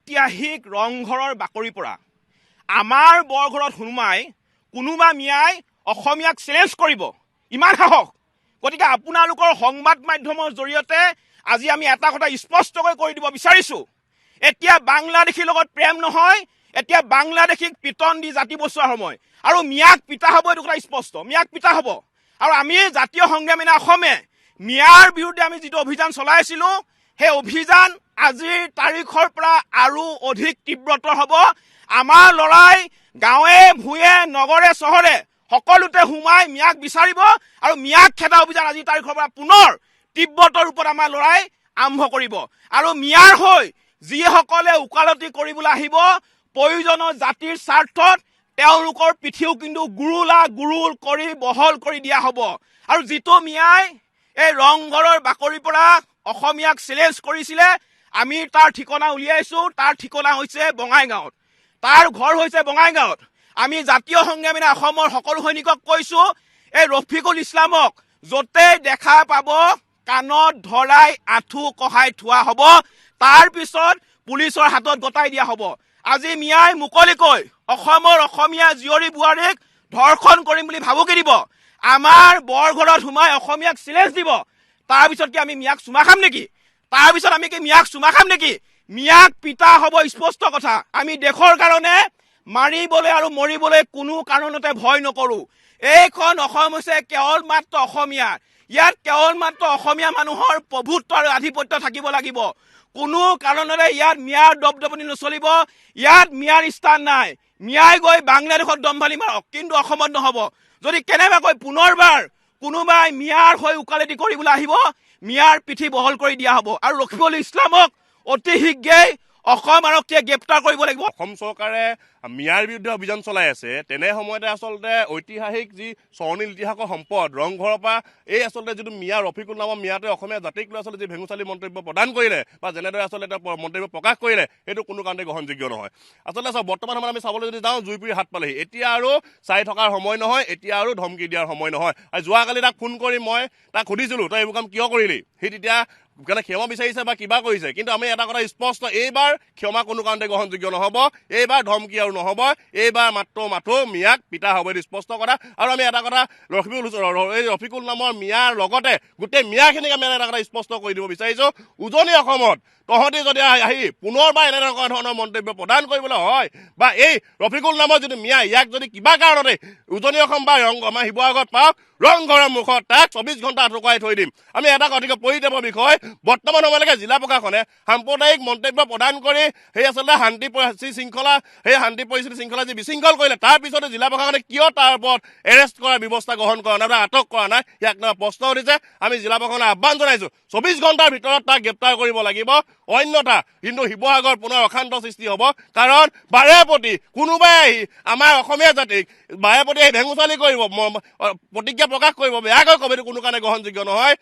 ঐতিহাসিক ৰংঘৰৰ বাকৰিৰ পৰা আমাৰ বৰঘৰত সোমাই কোনোবা মিয়াই অসমীয়াক চেলেঞ্জ কৰিব, ইমান সাহস। গতিকে আপোনালোকৰ সংবাদ মাধ্যমৰ জৰিয়তে আজি আমি এটা কথা স্পষ্টকৈ কৈ দিব বিচাৰিছোঁ, এতিয়া বাংলাদেশীৰ লগত প্ৰেম নহয়, এতিয়া বাংলাদেশীক পিটন দি জাতি বচোৱাৰ সময়। আৰু মিয়াক পিতা হ'ব, এইটো কথা স্পষ্ট, মিয়াক পিতা হ'ব। আৰু আমি জাতীয় সংগ্ৰামী অসমে মিয়াৰ বিৰুদ্ধে আমি যিটো অভিযান চলাইছিলোঁ, সেই অভিযান আজিৰ তাৰিখৰ পৰা আৰু অধিক তীব্ৰতৰ হ'ব। আমাৰ ল'ৰাই গাঁৱে ভূঞে নগৰে চহৰে সকলোতে সোমাই মিয়াক বিচাৰিব আৰু মিয়াক খেদা অভিযান আজিৰ তাৰিখৰ পৰা পুনৰ তীব্ৰতৰ ৰূপত আমাৰ ল'ৰাই আৰম্ভ কৰিব। আৰু মিয়াৰ হৈ যিসকলে ওকালতি কৰিবলৈ আহিব, প্ৰয়োজনৰ জাতিৰ স্বাৰ্থত তেওঁলোকৰ পিঠিও কিন্তু গুৰুল কৰি বহল কৰি দিয়া হ'ব। আৰু যিটো মিয়াই এই ৰংঘৰৰ বাকৰিৰ পৰা অসমীয়াক চেলেঞ্জ কৰিছিলে, আমি তাৰ ঠিকনা উলিয়াইছোঁ। তাৰ ঠিকনা হৈছে বঙাইগাঁৱত, তাৰ ঘৰ হৈছে বঙাইগাঁৱত। আমি জাতীয় সংগ্ৰামী অসমৰ সকলো সৈনিকক কৈছোঁ, এই ৰফিকুল ইছলামক য'তেই দেখা পাব কাণত ধৰাই আঁঠু কঢ়াই থোৱা হ'ব, তাৰ পিছত পুলিচৰ হাতত গতাই দিয়া হ'ব। আজি মিয়াই মুকলিকৈ অসমৰ অসমীয়া জীয়ৰী বোৱাৰীক ধৰ্ষণ কৰিম বুলি ভাবুকি দিব, আমাৰ বৰঘৰত সোমাই অসমীয়াক চেলেঞ্জ দিব। তাৰপিছত কি আমি মিয়াক চুমা খাম নেকি? তাৰপিছত আমি কি মিয়াক চুমা খাম নেকি? মিয়াক পিতা হ'ব, স্পষ্ট কথা। আমি দেশৰ কাৰণে মাৰিবলৈ আৰু মৰিবলৈ কোনো কাৰণতে ভয় নকৰোঁ। এইখন অসম হৈছে কেৱল মাত্ৰ অসমীয়া, ইয়াত কেৱল মাত্ৰ অসমীয়া মানুহৰ প্ৰভুত্ব আৰু আধিপত্য থাকিব লাগিব। কোনো কাৰণতে ইয়াত মিয়াৰ দপদপনি নচলিব, ইয়াত মিয়াৰ স্থান নাই। মিয়াই গৈ বাংলাদেশত দম্ভালি মাৰক, কিন্তু অসমত নহ'ব। যদি কেনেবাকৈ পুনৰবাৰ কোনোবাই মিয়াৰ হৈ ওকালতি কৰিবলৈ আহিব, মিয়াৰ পিঠি বহল কৰি দিয়া হ'ব। আৰু ৰফিকুল ইছলামক অতি শীঘ্ৰেই অসম আৰক্ষীয়ে গ্ৰেপ্তাৰ কৰিব লাগিব। অসম চৰকাৰে মিয়াৰ বিৰুদ্ধে অভিযান চলাই আছে, তেনে সময়তে আচলতে ঐতিহাসিক যি স্বৰ্ণীল ইতিহাসৰ সম্পদ ৰংঘৰৰ পৰা এই আচলতে যিটো মিয়া ৰফিকুল নামৰ মিয়াটোৱে অসমীয়া জাতিক লৈ আচলতে যি ভেঙুচালি মন্তব্য প্ৰদান কৰিলে বা যেনেদৰে আচলতে তেওঁ মন্তব্য প্ৰকাশ কৰিলে, সেইটো কোনো কাৰণতে গ্ৰহণযোগ্য নহয়। আচলতে চাওক, বৰ্তমান সময়ত আমি চাবলৈ যদি যাওঁ, জুইপুৰি হাত পালেহি। এতিয়া আৰু চাই থকাৰ সময় নহয়, এতিয়া আৰু ধমকি দিয়াৰ সময় নহয়। আৰু যোৱাকালি তাক ফোন কৰি মই তাক সুধিছিলোঁ, তই এইবোৰ কাম কিয় কৰিলি? সি তেতিয়া কাৰণে ক্ষমা বিচাৰিছে বা কিবা কৰিছে, কিন্তু আমি এটা কথা স্পষ্ট, এইবাৰ ক্ষমা কোনো কাৰণতে গ্ৰহণযোগ্য নহ'ব, এইবাৰ ধমকি আৰু নহ'ব, এইবাৰ মাথো মিয়াক পিতা হ'ব, এইটো স্পষ্ট কথা। আৰু আমি এটা কথা ৰফিকুল নামৰ মিয়াৰ লগতে গোটেই মিয়াখিনিক আমি এটা কথা স্পষ্ট কৰি দিব বিচাৰিছোঁ, উজনি অসমত তহঁতি যদি আহি পুনৰবাৰ এনেকুৱা ধৰণৰ মন্তব্য প্ৰদান কৰিবলৈ হয়, বা এই ৰফিকুল নামৰ যিটো মিয়া, ইয়াক যদি কিবা কাৰণতে উজনি অসম বা আমাৰ শিৱসাগৰত পাওক, ৰংঘৰৰ মুখত তাক 24 ঘণ্টা আঁঠুকৰাই থৈ দিম। আমি এটা গতিকে পৰিত্ৰাপৰ বিষয়, বৰ্তমান সময়লৈকে জিলা প্ৰশাসনে সাম্প্ৰদায়িক মন্তব্য প্ৰদান কৰি সেই আচলতে শান্তি পৰিস্থিতি শৃংখলা যি বিশৃংখল কৰিলে, তাৰ পিছতে জিলা প্ৰশাসনে কিয় তাৰ ওপৰত এৰেষ্ট কৰাৰ ব্যৱস্থা গ্ৰহণ কৰা নাই বা আটক কৰা নাই, ইয়াক প্ৰশ্ন উঠিছে। আমি জিলা প্ৰশাসনে আহ্বান জনাইছোঁ, 24 ঘণ্টাৰ ভিতৰত তাক গ্ৰেপ্তাৰ কৰিব লাগিব, অন্যথা কিন্তু শিৱসাগৰ পুনৰ অশান্ত সৃষ্টি হ'ব। কাৰণ বাৰে প্ৰতি কোনোবাই আহি আমাৰ অসমীয়া জাতিক বাৰে প্ৰতি ভেঙুচালি কৰিব, প্ৰতিজ্ঞা প্ৰকাশ কৰিব, বেয়াকৈ ক'ব, এইটো কোনো কাৰণে গ্ৰহণযোগ্য নহয়।